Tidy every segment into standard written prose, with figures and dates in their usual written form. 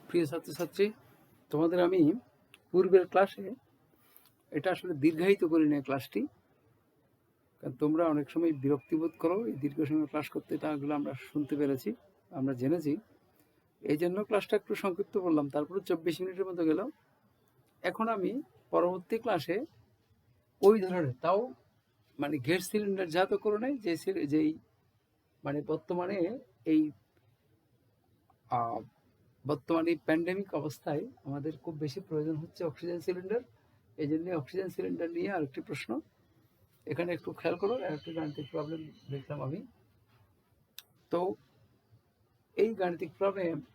প্রিয় ছাত্রছাত্রী, তোমাদের আমি পূর্বের ক্লাসে এটা আসলে দীর্ঘায়িত করি না ক্লাসটি, কারণ তোমরা অনেক সময় বিরক্তিবোধ করো এই দীর্ঘ সময় ক্লাস করতে। এটাগুলো আমরা শুনতে পেরেছি, আমরা জেনেছি, এই জন্য ক্লাসটা একটু সংক্ষিপ্ত করলাম। তারপরে 24 মিনিটের মতো গেল। এখন আমি পরবর্তী ক্লাসে ওই ধরনের, তাও মানে গ্যাস সিলিন্ডার জাতকরণে যেই মানে বর্তমানে এই বর্তমানে এই প্যান্ডেমিক অবস্থায় আমাদের খুব বেশি প্রয়োজন হচ্ছে অক্সিজেন সিলিন্ডার। এই জন্য অক্সিজেন সিলিন্ডার নিয়ে আরেকটি প্রশ্ন এখানে একটু খেয়াল করো। আরেকটি গাণিতিক প্রবলেম দেখলাম আমি। তো এই গাণিতিক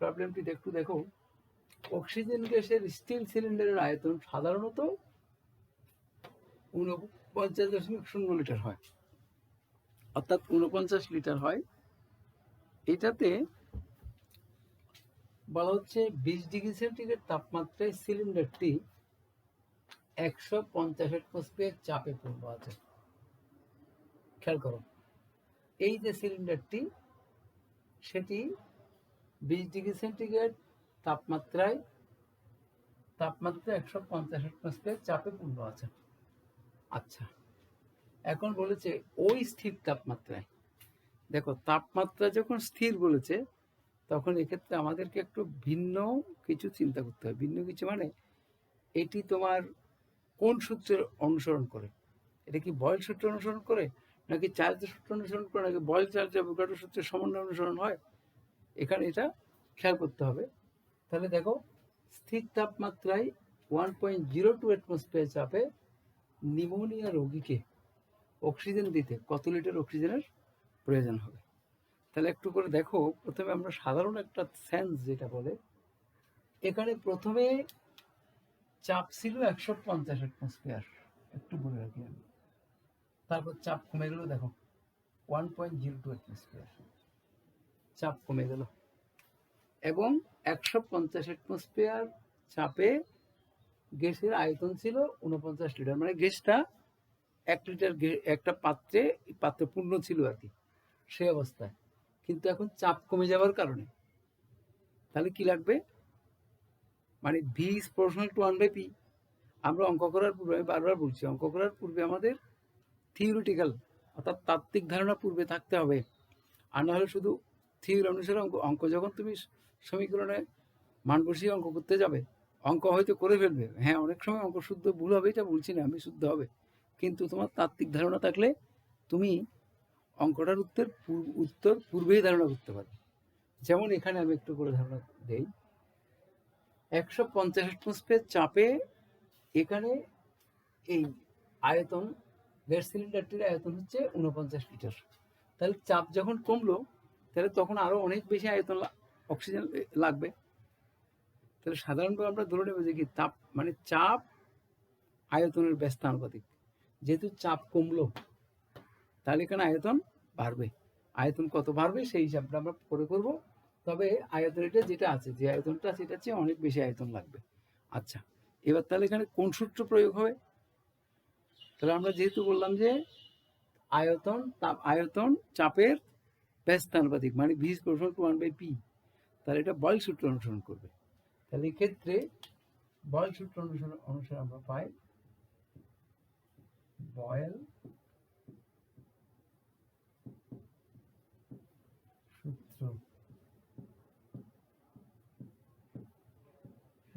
প্রবলেমটি একটু দেখো। অক্সিজেন গ্যাসের স্টিল সিলিন্ডারের আয়তন সাধারণত 49.0 লিটার হয়, অর্থাৎ 49 লিটার হয়। এটাতে বলা হচ্ছে 20 ডিগ্রি সেন্টিগ্রেড তাপমাত্রায় সিলিন্ডারটি 150 অ্যাটমসফিয়ার চাপে পূর্ণ আছে। খেয়াল করো, এই যে সিলিন্ডারটি, সেটি 20 ডিগ্রি সেন্টিগ্রেড তাপমাত্রা 150 অ্যাটমসফিয়ার চাপে পূর্ণ আছে। আচ্ছা, এখন বলেছে ওই স্থির তাপমাত্রায়। দেখো, তাপমাত্রা যখন স্থির বলেছে তখন এক্ষেত্রে আমাদেরকে একটু ভিন্ন কিছু চিন্তা করতে হবে। ভিন্ন কিছু মানে এটি তোমার কোন সূত্রের অনুসরণ করে? এটা কি বয়েল সূত্র অনুসরণ করে, নাকি চার্জের সূত্র অনুসরণ করে, নাকি বয়েল চার্জ অ্যাভোগাড্রো সূত্রের সমন্বয় অনুসরণ হয়? এখানে এটা খেয়াল করতে হবে। তাহলে দেখো, স্থির তাপমাত্রায় 1.02 অ্যাটমসফিয়ার চাপে নিউমোনিয়া রোগীকে অক্সিজেন দিতে কত লিটার অক্সিজেনের প্রয়োজন হবে? তাহলে একটু করে দেখো। প্রথমে আমরা সাধারণ একটা সেন্স যেটা বলে, এখানে প্রথমে চাপ ছিল 150 অ্যাটমসফিয়ার, একটু বলে রাখি আমি। তারপর চাপ কমে গেল, দেখো 1.02 অ্যাটমসফিয়ার চাপ কমে গেল, এবং 150 অ্যাটমসফিয়ার চাপে গ্যাসের আয়তন ছিল 49 লিটার। মানে গ্যাসটা 1 লিটার একটা পাত্রে পূর্ণ ছিল আর কি, সেই অবস্থায়। কিন্তু এখন চাপ কমে যাওয়ার কারণে তাহলে কি লাগবে? মানে V is proportional to 1/p। আমরা অঙ্ক করার পূর্বে, আমি বারবার বলছি, অঙ্ক করার পূর্বে আমাদের থিওরিটিক্যাল অর্থাৎ তাত্ত্বিক ধারণা পূর্বে থাকতে হবে। আর না হলে শুধু থিওরি অনুসারে অঙ্ক যখন তুমি সমীকরণে মান বসিয়ে অঙ্ক করতে যাবে, অঙ্ক হয়তো করে ফেলবে। হ্যাঁ, অনেক সময় অঙ্ক শুদ্ধ ভুল হবে, এটা বলছি না আমি শুদ্ধ হবে, কিন্তু তোমার তাত্ত্বিক ধারণা থাকলে তুমি অঙ্কটার উত্তর পূর্বেই ধারণা করতে পারবে। যেমন এখানে আমি একটু করে ধারণা দেই। 150 অ্যাটমসফিয়ার চাপে এখানে এই আয়তন, গ্যাস সিলিন্ডারটির আয়তন হচ্ছে 49 লিটার। তাহলে চাপ যখন কমলো, তাহলে তখন আরো অনেক বেশি আয়তন অক্সিজেন লাগবে। তাহলে সাধারণত আমরা ধরে নেব যে কি, তাপ মানে চাপ আয়তনের ব্যস্তানুপাতিক। যেহেতু চাপ কমলো, তাহলে এখানে আয়তন বাড়বে। আয়তন কত বাড়বে সেই হিসাবটা আমরা পরে করব। তবে আয়তন এটা যেটা আছে, যে আয়তনটা, সেটা চেয়ে অনেক বেশি আয়তন লাগবে। আচ্ছা, এবার তাহলে এখানে কোন সূত্র প্রয়োগ হবে? তাহলে আমরা যেহেতু বললাম যে আয়তন চাপের ব্যস্তানুপাতিক, মানে V is proportional to 1/p, তাহলে এটা বয়েল সূত্র অনুসরণ করবে। তাহলে এক্ষেত্রে বয়েল সূত্র অনুসারে আমরা পাই বয়েল সূত্র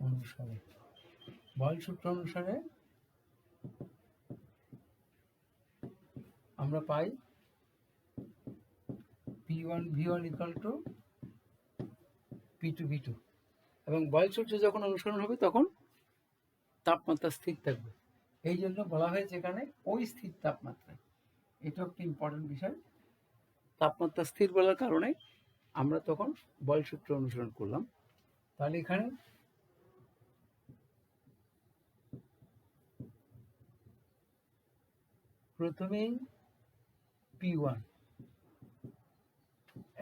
অনুসারে, বয়েল সূত্র অনুসারে আমরা পাই P1 V1 equal to P2 V2। এবং বয়েল সূত্র যখন অনুসরণ হবে তখন তাপমাত্রা স্থির থাকবে। এই জন্য বলা হয়েছে এখানে ওই স্থির তাপমাত্রায়। এটা একটা ইম্পর্টেন্ট বিষয়। তাপমাত্রা স্থির বলার কারণে আমরা তখন বয়েল সূত্র অনুসরণ করলাম। তাহলে এখানে প্রথমেই P1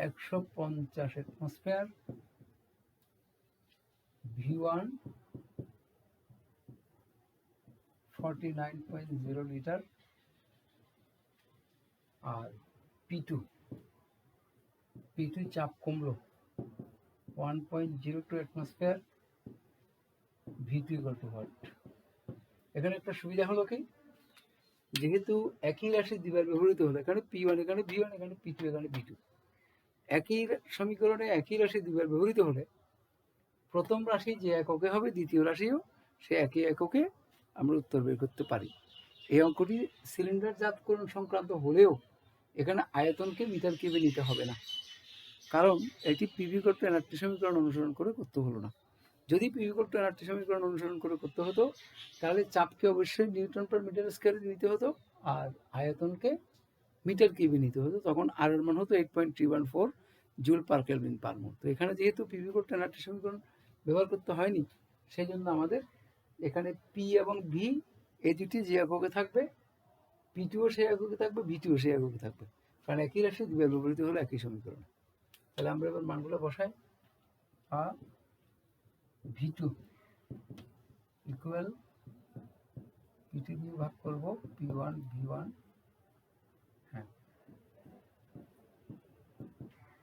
150 অ্যাটমসফিয়ার, V1 49.0 লিটার, আর P2 চাপ কমলো 1.02 atmosphere, V2 equal to what? এখানে একটা সুবিধা হলো কি, যেহেতু একই রাশি দুইবার ব্যবহৃত হলো, এখানে P1 এখানে V1 এখানে P2 এখানে V2, একই সমীকরণে একই রাশি দুইবার ব্যবহৃত হলে প্রথম রাশি যে এককে হবে দ্বিতীয় রাশিও সে একই এককে আমরা উত্তর বের করতে পারি। এই অঙ্কটি সিলিন্ডার জাতকরণ সংক্রান্ত হলেও এখানে আয়তনকে মিটার কিউবে নিতে হবে না, কারণ এটি পিভি করতে এনআরটি সমীকরণ অনুসরণ করে করতে হলো না। যদি পিভি করতে এনআরটি সমীকরণ অনুসরণ করে করতে হতো তাহলে চাপকে অবশ্যই নিউটন পার মিটার স্কয়ারে নিতে হতো আর আয়তনকে মিটার কিউবে নিতে হতো, তখন আর এর মান হতো 8.314 জুল পার কেলভিন পার মোল। তো এখানে যেহেতু পিভি করতে এনআরটি সমীকরণ ব্যবহার করতে হয়নি, সেই জন্য আমাদের এখানে পি এবং ভি এই দুটি যে এককে থাকবে, P2ও সেই এককে থাকবে, V2ও সেই এককে থাকবে, কারণ একই রাশি দুইবার ব্যবহৃত হলো একই সমীকরণে। তাহলে আমরা এবার মানগুলো বসাই। V2 ইকুয়াল P2 দিয়ে ভাগ করব P1 V1, হ্যাঁ,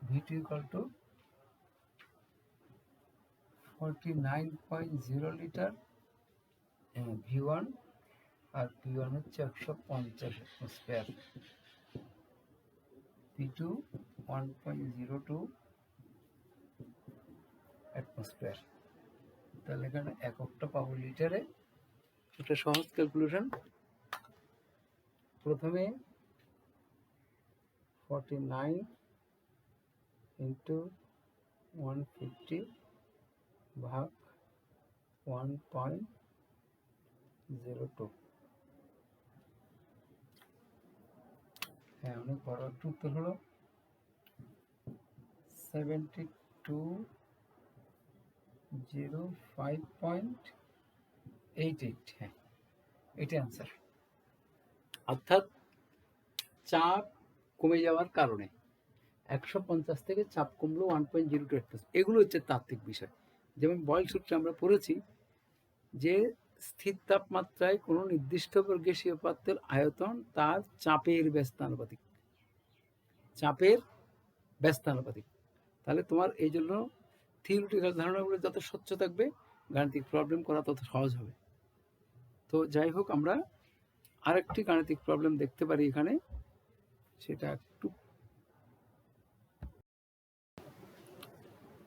V2 equal to 49.0 litre V1, R P1 হচ্ছে 150 অ্যাটমসফিয়ার, P2 1.02 অ্যাটমসফিয়ার। তাহলে এখানে এককটা পাবো লিটারে। একটা সহজ ক্যালকুলেশন, প্রথমে 49 ইন্টু 150 ভাগ 1.02, হ্যাঁ অনেক বড় একটা উত্তর হলো 7205.88, হ্যাঁ এটা অ্যান্সার। অর্থাৎ চাপ কমে যাওয়ার কারণে 150 থেকে চাপ কমলো 1.02 অ্যাটমসফিয়ার, এগুলো হচ্ছে তাত্ত্বিক বিষয়। যেমন বয়েল সূত্রে আমরা পড়েছি যে স্থির তাপমাত্রায় কোনো নির্দিষ্ট গ্যাসীয় পাত্রের আয়তন তার চাপের ব্যস্তানুপাতিক, চাপের ব্যস্তানুপাতিক। তাহলে তোমার এই জন্য থিওরিটিক্যাল ধারণাগুলো যত স্বচ্ছ থাকবে গাণিতিক প্রবলেম করা তত সহজ হবে। তো যাই হোক, আমরা আরেকটি গাণিতিক প্রবলেম দেখতে পারি এখানে, সেটা একটু,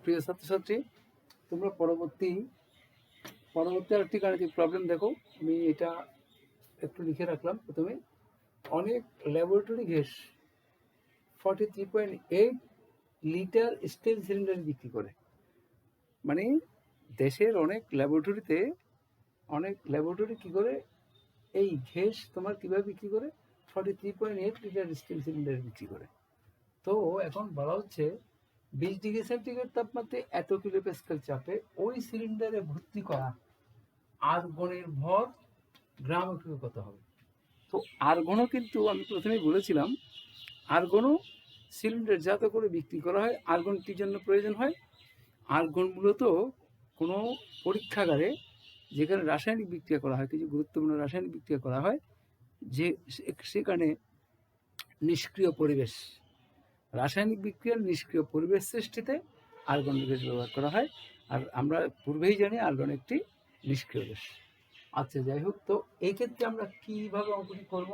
প্রিয় ছাত্রছাত্রী তোমরা পরবর্তী আরেকটি গাণিতিক প্রবলেম দেখো। আমি এটা একটু লিখে রাখলাম। প্রথমে, অনেক laboratory gas 43.8 litre steel cylinder বিক্রি করে। মানে দেশের অনেক ল্যাবরেটরি কি করে এই গ্যাস তোমার কিভাবে বিক্রি করে, 43.8 লিটার স্টিল সিলিন্ডার বিক্রি করে। তো এখন বলা হচ্ছে 20 ডিগ্রি সেন্টিগ্রেড তাপমাত্রায় এত কিলো প্যাসকেল চাপে ওই সিলিন্ডারে ভর্তি করা আর্গনের ভর গ্রাম এককে কত হবে। তো আর্গনও কিন্তু আমি প্রথমেই বলেছিলাম, আর্গনও সিলিন্ডার যাতে করে বিক্রি করা হয়। আর্গন কি জন্য প্রয়োজন হয়? আর্গন মূলত কোনো পরীক্ষাগারে যেখানে রাসায়নিক বিক্রিয়া করা হয়, কিছু গুরুত্বপূর্ণ রাসায়নিক বিক্রিয়া করা হয়, যে সেখানে নিষ্ক্রিয় পরিবেশ, রাসায়নিক বিক্রিয়ার নিষ্ক্রিয় পরিবেশ সৃষ্টিতে আর্গন গ্যাস ব্যবহার করা হয়। আর আমরা পূর্বেই জানি আর্গন একটি নিষ্ক্রিয় গ্যাস। আচ্ছা যাই হোক, তো এই ক্ষেত্রে আমরা কিভাবে অঙ্কটি করব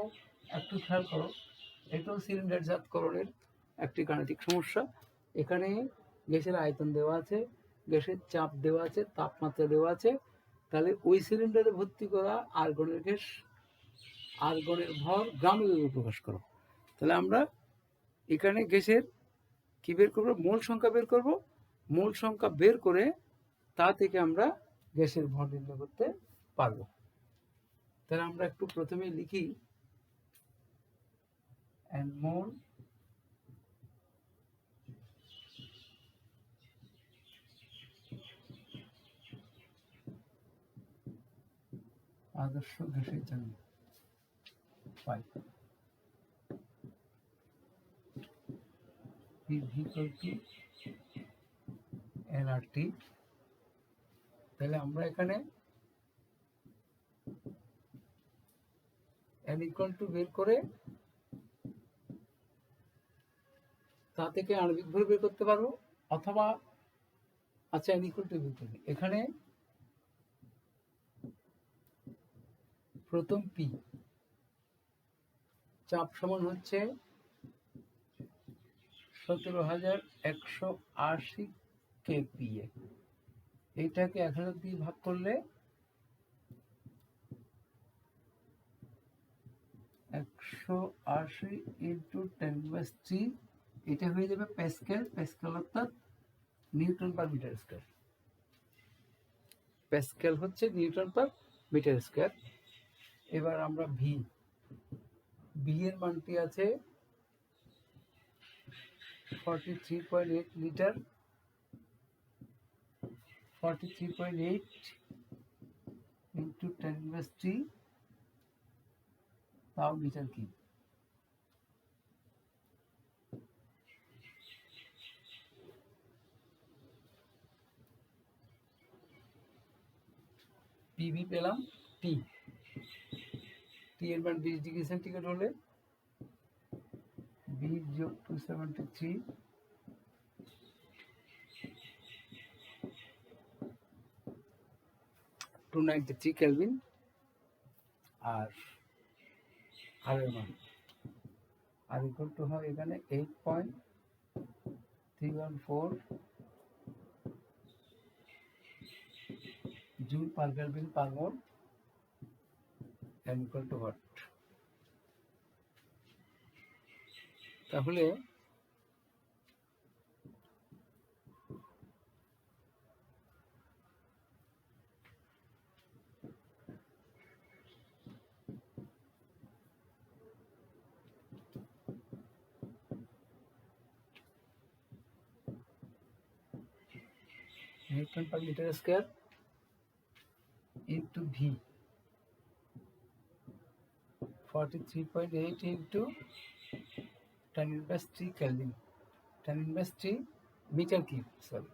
একটু খেয়াল করো। এটাও সিলিন্ডার জাতকরণের একটি গাণিতিক সমস্যা। এখানে গ্যাসের আয়তন দেওয়া আছে, গ্যাসের চাপ দেওয়া আছে, তাপমাত্রা দেওয়া আছে। তাহলে ওই সিলিন্ডারে ভর্তি করা আর্গনের গ্যাস, আর্গনের ভর গ্রাম এককে প্রকাশ করো। তাহলে আমরা এখানে গ্যাসের কি বের করবো? মোল সংখ্যা বের করব। মোল সংখ্যা বের করে তা থেকে আমরা গ্যাসের ভর নির্ণয় করতে পারবো। তাহলে আমরা একটু প্রথমে লিখি and mole আদর্শ গ্যাসের জন্য পাই nRT। তাহলে আমরা এখানে n equal to বের করে তা থেকে আণবিক ভর বের করতে পারবো, অথবা আচ্ছা, n equal to v করি। এখানে প্রথম p চাপ সমান হচ্ছে 17,180 kPa। এইটাকে 1000 দিয়ে ভাগ করলে 180 ইন্টু 10⁻³ এটা হয়ে যাবে প্যাসকেল। প্যাসকেল অর্থাৎ newton per metre square. Pascal হচ্ছে নিউটন পার মিটার স্কয়ার। এবার আমরা ভি এর মানটি আছে 43.8 লিটার। 43.8 ইন্টু 10⁻³ তাও মিটার কিউব। পিভি পেলাম টি। টি এর মান 20 ডিগ্রি সেন্টিগ্রেড হলে 20 যোগ 273 293 কেলভিন। আর এর মান আর ইকুয়াল টু হয় এখানে 8.314 joule per kelvin per mole. n equal to what? তাহলে newton per metre square into V 43.8 into 10⁻³ kelvin. 10⁻³ metre cube, sorry.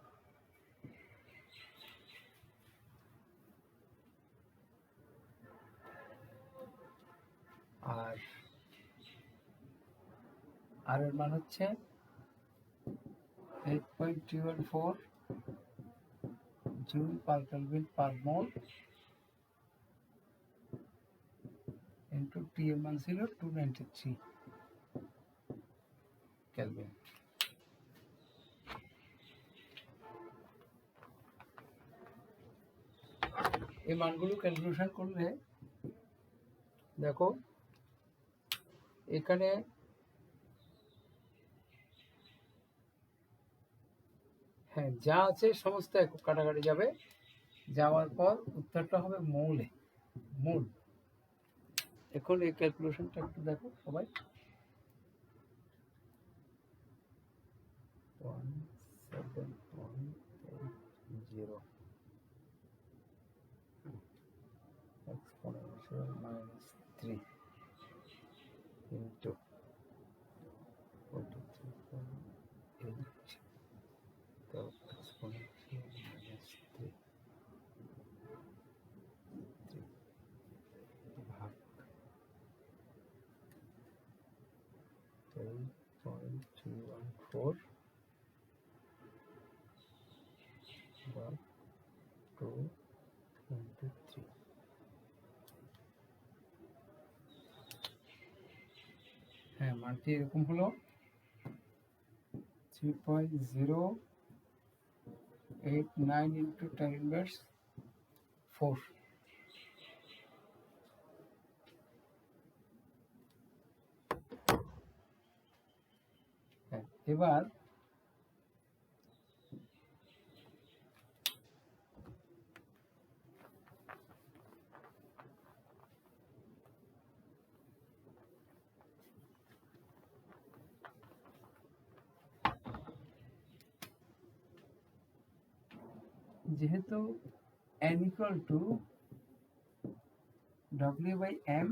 আর এর মান হচ্ছে 8.314 joule per kelvin per mole into T এর মান ছিল 293 কেলভিন। এই মানগুলো ক্যালকুলেশন করলে দেখো এখানে হ্যাঁ যা আছে সমস্ত একক কাটাকাটি যাবে। যাওয়ার পর উত্তরটা হবে মৌলে মূল। এখন এই ক্যালকুলেশনটা একটু দেখো সবাই। 17.80 exponential -3 into 43.8 তো exponential -3 ভাগ 8.314 বা 223। হ্যাঁ মানটি এরকম হলো 3.089 ইন্টু 10⁻⁴। হ্যাঁ এবার যেহেতু n equal to W/m,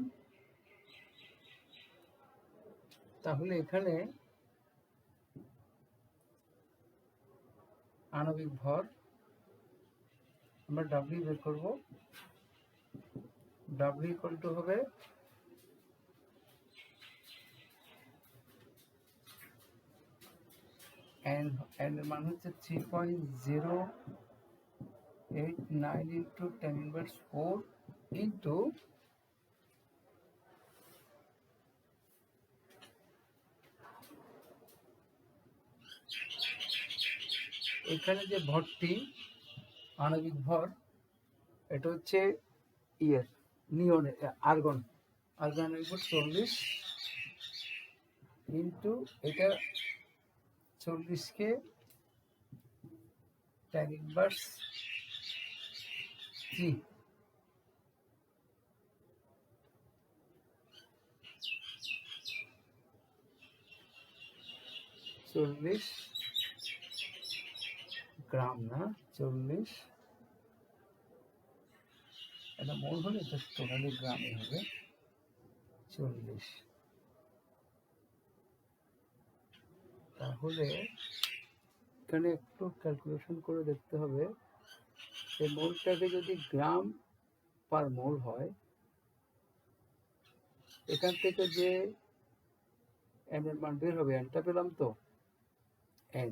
তাহলে এখানে আণবিক ভর আমরা W বের করব। W equal to হবে এন এর মান হচ্ছে 3.089 ইন্টু 10⁻⁴ ইন্টু এখানে যে ভরটি আণবিক ভর, এটা হচ্ছে নিয়নের আর্গনের উপর 40 ইন্টু এটা 40কে 10⁻³ 40 গ্রাম না 40, এটা মোল হলে এটা টোটালি গ্রামে হবে 40। তাহলে এখানে একটু ক্যালকুলেশন করে দেখতে হবে, এই মোলটাকে যদি গ্রাম পার মোল হয়, এখান থেকে যে এন এর মান বের হবে, এনটা পেলাম তো এন,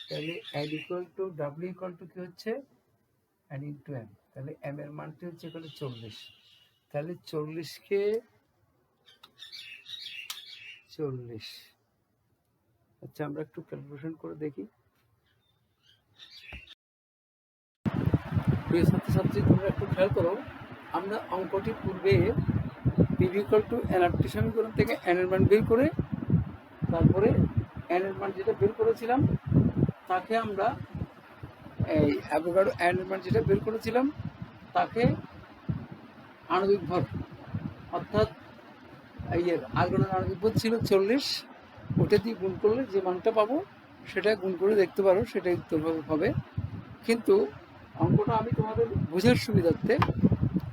তাহলে N equal to W equal two কি হচ্ছে এন ইন্টু এম, তাহলে এম এর মানটি হচ্ছে এখানে 40, তাহলে 40কে 40, আচ্ছা আমরা একটু ক্যালকুলেশন করে দেখি। প্রিয় ছাত্রছাত্রী, তোমরা একটু খেয়াল করো, আমরা অঙ্কটি পূর্বে পিভি ইকুয়াল টু এনআরটি সমীকরণ থেকে এন এর মান বের করে, তারপরে এন এর মান যেটা বের করেছিলাম তাকে আমরা এই অ্যাভোগাড্রো এন এর মান যেটা বের করেছিলাম তাকে আণবিক ভর, অর্থাৎ আর্গনের আণবিক ভর ছিল 40, ওটা দিয়ে গুণ করলে যে মানটা পাবো সেটা গুণ করে দেখতে পারো, সেটাই উত্তর হবে। কিন্তু অঙ্কটা আমি তোমাদের বোঝার সুবিধার্থে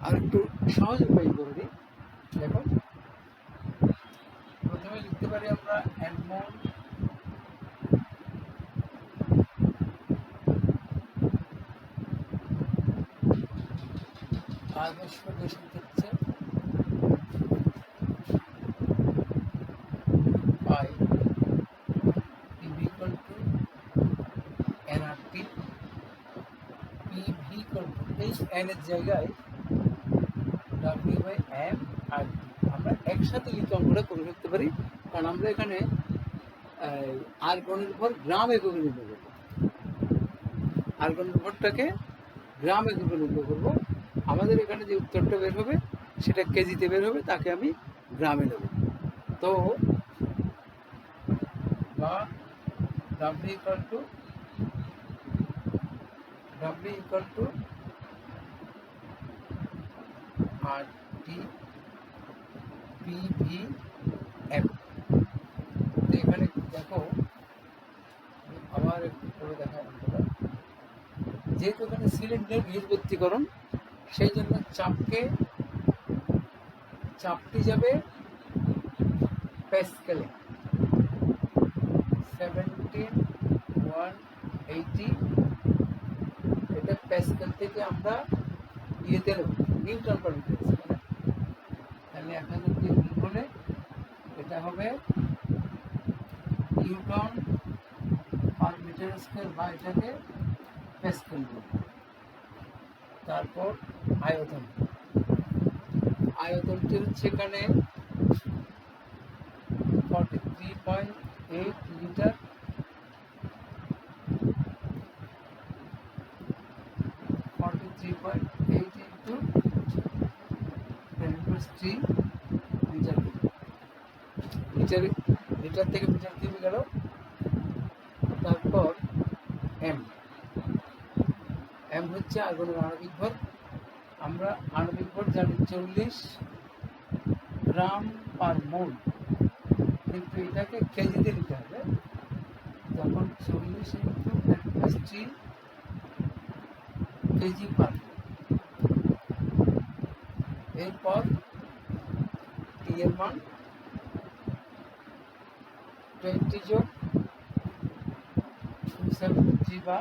আর একটু সহজ উপায় করে দিই। দেখো, প্রথমে লিখতে পারি আমরা এন মোল আদর্শ গ্যাস হচ্ছে by PV equal to nRT, PV equal to এই এন এর জায়গায় ডাব্লিউ বাই এম আর আমরা একসাথে লিখে অঙ্কটা করে ফেলতে পারি, কারণ আমরা এখানে আর্গনের ভর গ্রাম এককে নির্ণয় করবো, আর্গনের ভরটাকে গ্রাম এককে নির্ণয় করবো। আমাদের এখানে যে উত্তরটা বের হবে সেটা কেজিতে বের হবে, তাকে আমি গ্রামে নেব। তো বা W equal to R T PV M. এখানে দেখো, আবার একটু করে দেখা অঙ্কটা, যেহেতু এখানে সিলিন্ডার নির্বৃত্তীকরণ, সেই জন্য চাপটি যাবে প্যাসকেলে 17,180, এটা প্যাসকেল থেকে আমরা ইয়েতে নেব নিউটন পার মিটার স্কয়ার, তাহলে 1000 দিয়ে গুণ করলে এটা হবে নিউটন পার মিটার স্কয়ার, বা এটাকে প্যাসকেল বলব। তারপর আয়তনটি হচ্ছে এখানে 43.8 লিটার, 43.8 ইন্টু 10⁻³ লিটার থেকে মিটার কিউবে গেল। তারপর এম হচ্ছে আর্গনের আণবিক ভর, আমরা আণবিক ভর জানি 40 গ্রাম পার মোল, কিন্তু এটাকে কেজিতে নিতে হবে, তখন 40 ইন্টু 10⁻³ কেজি পার মোল। এরপর টি এর মান 20 যোগ 273 বা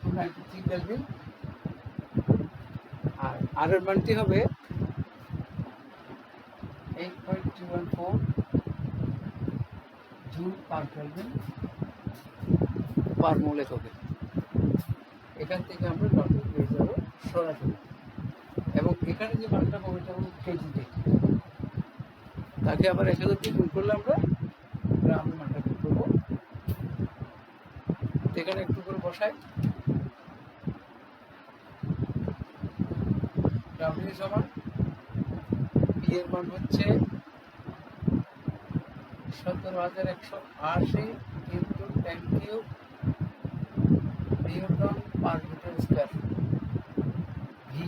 293 কেলভিন, আর এর মানটি হবে 8.214 জুল পার কেলভিন পার মোল এককে। এখান থেকে আমরা ডব্লিউ পেয়ে যাবো সরাসরি, এবং এখানে যে মানটা পাবো এটা হলো কেজিতে। তাকে আবার 1000 দিয়ে গুণ করলে আমরা গ্রামের মানটা বের করবো। এখানে একটু করে বসাই, ডাব্লিউ সমান পি এর মান হচ্ছে 17,180 into 10 cube newton per metre square. V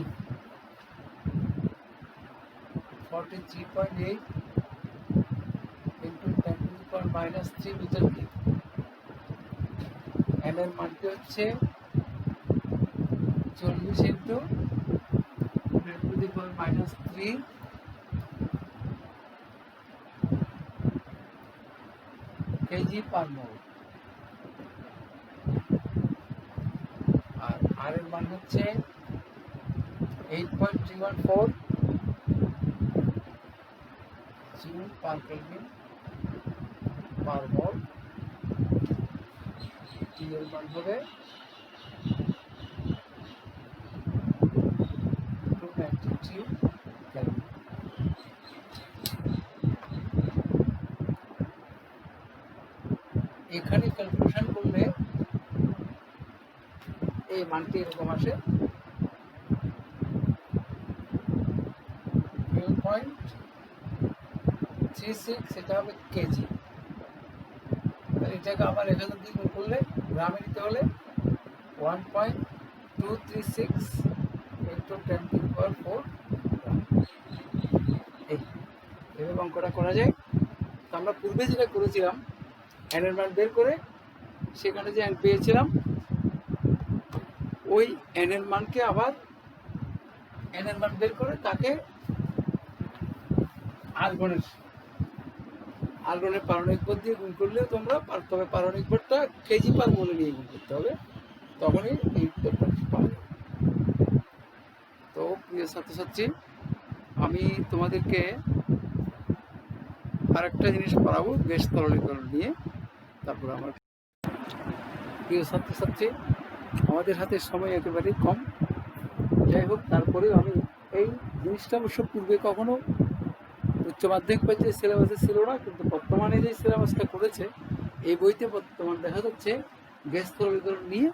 43.8 into 10 to the power -3 metre cube. M এর মানটি হচ্ছে 40 into 10 to the power -3 KG per mole. আর আর এর মান হচ্ছে 8.314 জুল পার কেলভিন পার মোল। টি এর মান হবে 292 কেলভিন। এখানে ক্যালকুলেশন করলে এই মানটি এরকম আসে 12.36, এটা হবে কেজি। এটাকে আবার 1000 দিয়ে গুণ করলে গ্রামে নিতে হলে 1.236 ইন্টু 10 টু দি পাওয়ার 4 গ্রাম। এইভাবে অঙ্কটা করা যায়। তো আমরা পূর্বে যেটা করেছিলাম এন এর মান বের করে সেখানে যে এন পেয়েছিলাম ওই এন এর মানকে আবার এন এর মান বের করে তাকে আর্গনের পারমাণবিক ভর দিয়ে গুণ করলেও তোমরা, তবে পারমাণবিক ভরটা কেজি পার মোলে নিয়ে গুণ করতে হবে, তখনই এই উত্তরটা পাওয়া যাবে। তো প্রিয় ছাত্রছাত্রী, আমি তোমাদেরকে আরেকটা জিনিস পড়াবো গ্যাস তরলীকরণ নিয়ে। তারপর আমার প্রিয় ছাত্রছাত্রী, আমাদের হাতে সময় একেবারেই কম। যাই হোক, তারপরেও আমি এই জিনিসটা অবশ্য পূর্বে কখনো উচ্চ মাধ্যমিক পর্যায়ে সিলেবাসে ছিল না, কিন্তু বর্তমানে যে সিলেবাসটা করেছে এই বইতে বর্তমান দেখা যাচ্ছে গ্যাস তরলীকরণ নিয়ে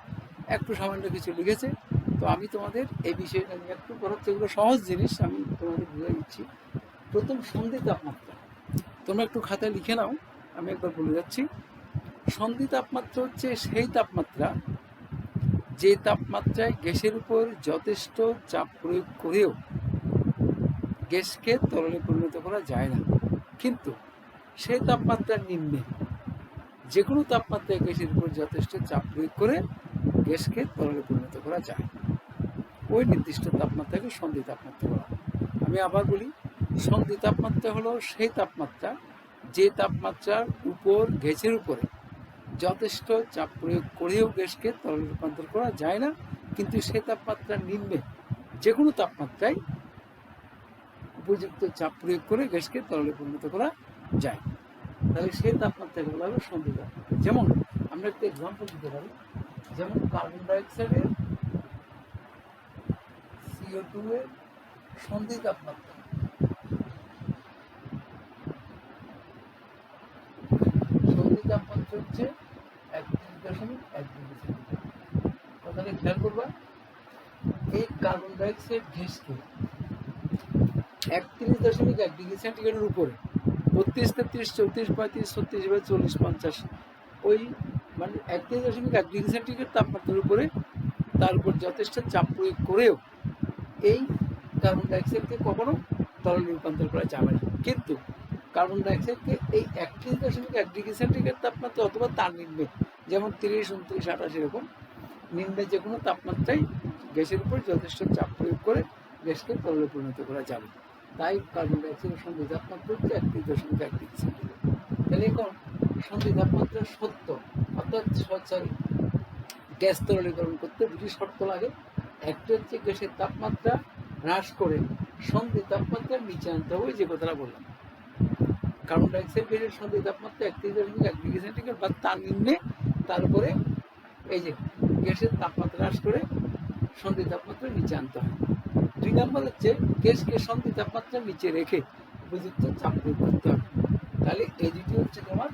একটু সামান্য কিছু লিখেছে। তো আমি তোমাদের এই বিষয়টা নিয়ে একটু পড়াচ্ছি, এগুলো সহজ জিনিস, আমি তোমাদের বুঝিয়ে দিচ্ছি। প্রথম সন্ধি তাপমাত্রা, তোমরা একটু খাতায় লিখে নাও, আমি একবার বলে যাচ্ছি। সন্ধি তাপমাত্রা হচ্ছে সেই তাপমাত্রা যে তাপমাত্রায় গ্যাসের উপর যথেষ্ট চাপ প্রয়োগ করেও গ্যাসকে তরলে পরিণত করা যায় না, কিন্তু সেই তাপমাত্রার নিম্নে যে কোনো তাপমাত্রায় গ্যাসের উপর যথেষ্ট চাপ প্রয়োগ করে গ্যাসকে তরলে পরিণত করা যায়, ওই নির্দিষ্ট তাপমাত্রাকে সন্ধি তাপমাত্রা বলা হয়। আমি আবার বলি, সন্ধি তাপমাত্রা হলো সেই তাপমাত্রা যে তাপমাত্রার উপর গ্যাসের উপরে যথেষ্ট চাপ প্রয়োগ করেও গ্যাসকে তরলে রূপান্তর করা যায় না, কিন্তু সেই তাপমাত্রার নিম্নে যে কোনো তাপমাত্রায় উপযুক্ত চাপ প্রয়োগ করে গ্যাসকে তরলে পরিণত করা যায়। তাহলে সেই তাপমাত্রাকে বলা হবে সন্ধি তাপমাত্রা। যেমন আমরা একটা এক্সাম্পল দিতে পারি, যেমন কার্বন ডাইঅক্সাইডের CO2 এর সন্ধি তাপমাত্রা হচ্ছে 31.1 ডিগ্রি সেন্টিগ্রেড। কথাটা খেয়াল করবা, এই কার্বন ডাইঅক্সাইড গ্যাসকে 31.1 ডিগ্রি সেন্টিগ্রেডের উপরে 32, 33, 34, 35, 36, 40, 50 ওই মানে 31.1 ডিগ্রি সেন্টিগ্রেড তাপমাত্রার উপরে তার উপর যথেষ্ট চাপ প্রয়োগ করেও এই কার্বন ডাইঅক্সাইডকে কখনো তরলে রূপান্তর করা যাবে না, কিন্তু কার্বন ডাইঅক্সাইডকে এই 31.1 ডিগ্রি সেন্টিগ্রেড তাপমাত্রা অথবা তার নিম্নে, যেমন 30, 29, 28 এরকম নিম্নে যে কোনো তাপমাত্রায় গ্যাসের উপর যথেষ্ট চাপ প্রয়োগ করে গ্যাসকে তরলে পরিণত করা যাবে। তাই কার্বন ডাইঅক্সাইডের সন্ধি তাপমাত্রা হচ্ছে 31.1 ডিগ্রি সেন্টিগ্রেড। তাহলে এখন সন্ধি তাপমাত্রা সত্য, অর্থাৎ গ্যাস তরলীকরণ করতে দুটি শর্ত লাগে। একটা হচ্ছে গ্যাসের তাপমাত্রা হ্রাস করে সন্ধি তাপমাত্রার নিচে আনতে হবে, যে কথাটা বললাম। কার্বন ডাইঅক্সাইড গ্যাসের সন্ধির তাপমাত্রা 31.1 ডিগ্রি সেন্টিগ্রেড বা তার নিম্নে, তার উপরে এই যে গ্যাসের তাপমাত্রা হ্রাস করে সন্ধির তাপমাত্রা নিচে আনতে হয়। 2 নম্বর হচ্ছে গ্যাসকে সন্ধি তাপমাত্রার নিচে রেখে উপযুক্ত চাপ প্রয়োগ করতে হবে। তাহলে এই দুটি হচ্ছে তোমার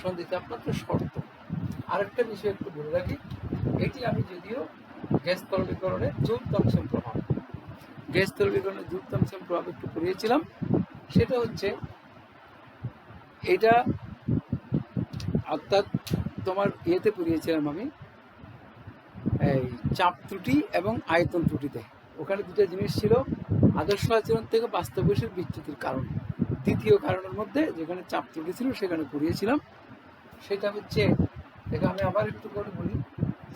সন্ধি তাপমাত্রার শর্ত। আরেকটা বিষয় একটু বলে রাখি, এটি আমি যদিও গ্যাস তরলীকরণের জুল থমসন প্রভাব, গ্যাস তরলীকরণের জুল থমসন প্রভাব একটু পড়িয়েছিলাম। সেটা হচ্ছে এটা অর্থাৎ তোমার ইয়েতে পড়িয়েছিলাম আমি, এই চাপ ত্রুটি এবং আয়তন ত্রুটিতে। ওখানে দুটো জিনিস ছিল, আদর্শ আচরণ থেকে বাস্তব গ্যাসের বিচ্যুতির কারণ। দ্বিতীয় কারণের মধ্যে যেখানে চাপ ত্রুটি ছিল সেখানে পড়িয়েছিলাম। সেটা হচ্ছে, এটা আমি আবার একটু করে বলি,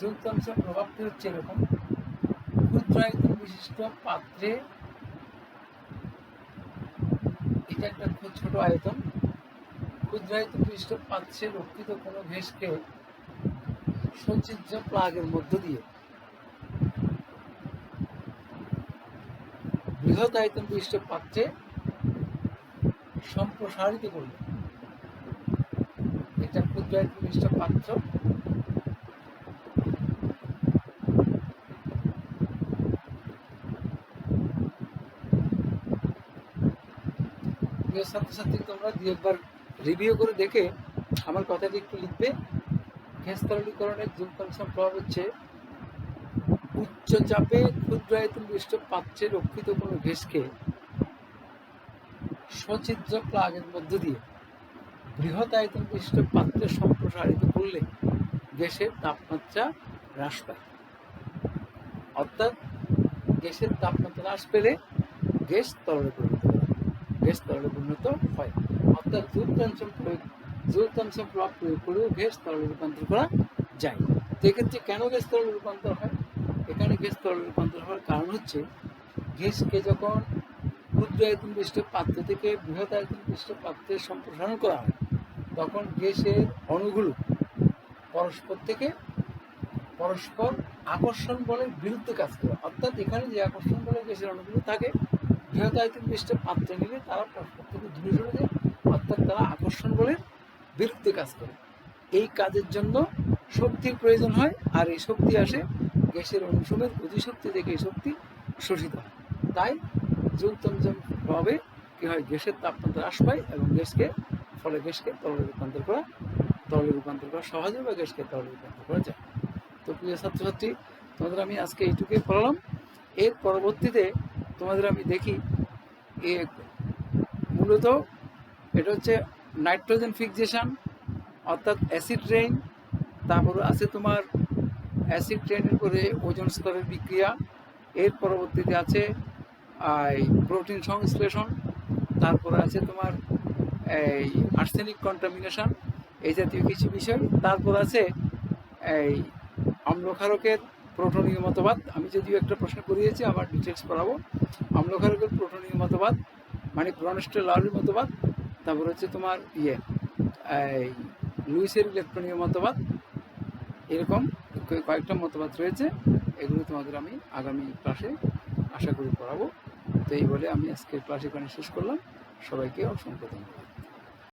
জুল থমসন প্রভাবটি হচ্ছে এরকম: ক্ষুদ্র আয়তন বিশিষ্ট পাত্রে, এটা একটা খুব ছোট আয়তন, ক্ষুদ্র আয়তন বিশিষ্ট পাত্রে রক্ষিত কোনো গ্যাসকে সঞ্চিত প্লাগের মধ্য দিয়ে বৃহৎ আয়তন বিশিষ্ট পাত্রে সম্প্রসারিত করলে, এটা ক্ষুদ্র আয়তন বিশিষ্ট পাত্র, ছাত্রছাত্রী তোমরা দু একবার রিভিউ করে দেখে আমার কথাটি একটু লিখবে। গ্যাস তরলীকরণের জুল থমসন প্রভাব হচ্ছে উচ্চ চাপে ক্ষুদ্র আয়তন বিশিষ্ট পাত্রে রক্ষিত কোনো গ্যাসকে সচিত্র প্লাগের মধ্য দিয়ে বৃহৎ আয়তন বিশিষ্ট পাত্রে সম্প্রসারিত করলে গ্যাসের তাপমাত্রা হ্রাস পায়। অর্থাৎ গ্যাসের তাপমাত্রা হ্রাস পেলে গ্যাস তরলে পরিণত হয়, গ্যাস তরলে পরিণত হয়। অর্থাৎ জুল থমসন প্রভাব প্রয়োগ করেও গ্যাস তরলে রূপান্তর করা যায়। তো এক্ষেত্রে কেন গ্যাস তরলে রূপান্তর হয়? এখানে গ্যাস তরলে রূপান্তর হওয়ার কারণ হচ্ছে, গ্যাসকে যখন ক্ষুদ্র আয়তন বিশিষ্ট পাত্র থেকে বৃহৎ আয়তন বিশিষ্ট পাত্রে সম্প্রসারণ করা হয়, তখন গ্যাসের অণুগুলো পরস্পর আকর্ষণ বলের বিরুদ্ধে কাজ করে। অর্থাৎ এখানে যে আকর্ষণ বলে গ্যাসের অণুগুলো থাকে, বৃহৎ আয়তন বিশিষ্ট পাত্রে নিলে তারা পরস্পর থেকে দূরে সরে যায়, অর্থাৎ তারা আকর্ষণ বলের বিরুদ্ধে কাজ করে। এই কাজের জন্য শক্তির প্রয়োজন হয়, আর এই শক্তি আসে গ্যাসের অণুসমূহের গতিশক্তি থেকে এই শক্তি শোষিত হয়। তাই জুল থমসন প্রভাবে কি হয়, গ্যাসের তাপমাত্রা হ্রাস পায় এবং গ্যাসকে তরলে রূপান্তর করা সহজ হয়, বা গ্যাসকে তরলে রূপান্তর করা যায়। তো প্রিয় ছাত্রছাত্রী, তোমাদের আমি আজকে এইটুকুই পড়ালাম। এর পরবর্তীতে তোমাদের আমি দেখি, মূলত এটা হচ্ছে নাইট্রোজেন ফিক্সেশন, অর্থাৎ অ্যাসিড রেইন। তারপরে আছে তোমার অ্যাসিড রেইনের পরে ওজোন স্তরের বিক্রিয়া। এর পরবর্তীতে আছে প্রোটিন সংশ্লেষণ। তারপরে আছে তোমার এই আর্সেনিক কন্টামিনেশন, এই জাতীয় কিছু বিষয়। তারপর আছে এই অম্লক্ষারকের প্রোটনীয় মতবাদ। আমি যদিও একটা প্রশ্ন করিয়েছি, আবার ডিটেলস পড়াবো। অম্লক্ষারকের প্রোটনীয় মতবাদ মানে ব্রনস্টের লাউরির মতবাদ। তারপর হচ্ছে তোমার এই লুইসের ইলেকট্রনীয় মতবাদ। এরকম কয়েকটা মতবাদ রয়েছে, এগুলো তোমাদের আমি আগামী ক্লাসে আশা করি পড়াবো। তো এই বলে আমি আজকের ক্লাস এখানে শেষ করলাম। সবাইকে অসংখ্য ধন্যবাদ।